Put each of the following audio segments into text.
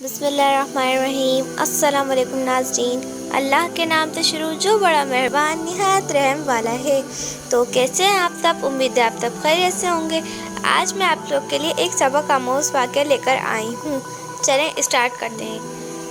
بسم اللہ الرحمن الرحیم۔ السلام علیکم ناظرین، اللہ کے نام سے شروع جو بڑا مہربان نہایت رحم والا ہے۔ تو کیسے ہیں آپ سب؟ امید ہے آپ سب خیریت سے ہوں گے۔ آج میں آپ لوگ کے لیے ایک سبق آموز واقعہ لے کر آئی ہوں۔ چلیں اسٹارٹ کرتے ہیں۔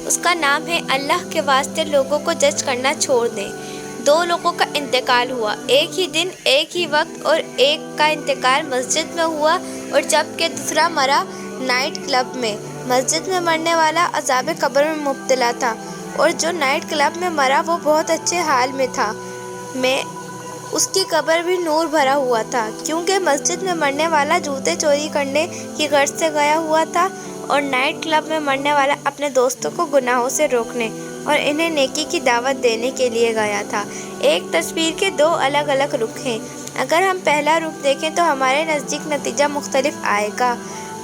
اس کا نام ہے اللہ کے واسطے لوگوں کو جج کرنا چھوڑ دیں۔ دو لوگوں کا انتقال ہوا، ایک ہی دن ایک ہی وقت، اور ایک کا انتقال مسجد میں ہوا اور جبکہ دوسرا مرا نائٹ کلب میں۔ مسجد میں مرنے والا عذاب قبر میں مبتلا تھا اور جو نائٹ کلب میں مرا وہ بہت اچھے حال میں تھا۔ اس کی قبر بھی نور بھرا ہوا تھا، کیونکہ مسجد میں مرنے والا جوتے چوری کرنے کی غرض سے گیا ہوا تھا اور نائٹ کلب میں مرنے والا اپنے دوستوں کو گناہوں سے روکنے اور انہیں نیکی کی دعوت دینے کے لیے گیا تھا۔ ایک تصویر کے دو الگ الگ رخ ہیں۔ اگر ہم پہلا رخ دیکھیں تو ہمارے نزدیک نتیجہ مختلف آئے گا،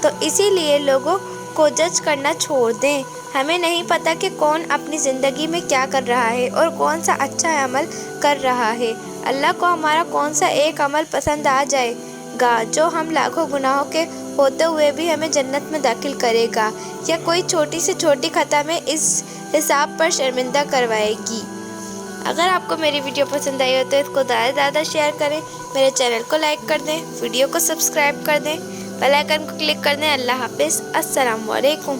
تو اسی لیے لوگوں کو جج کرنا چھوڑ دیں۔ ہمیں نہیں پتہ کہ کون اپنی زندگی میں کیا کر رہا ہے اور کون سا اچھا عمل کر رہا ہے۔ اللہ کو ہمارا کون سا ایک عمل پسند آ جائے گا جو ہم لاکھوں گناہوں کے ہوتے ہوئے بھی ہمیں جنت میں داخل کرے گا، یا کوئی چھوٹی سے چھوٹی خطا میں اس حساب پر شرمندہ کروائے گی۔ اگر آپ کو میری ویڈیو پسند آئی ہو تو اس کو زیادہ سے زیادہ شیئر کریں، میرے چینل کو لائک کر دیں، ویڈیو کو سبسکرائب کر دیں، بیل آئیکن کو کلک کر دیں۔ اللہ حافظ، السلام علیکم۔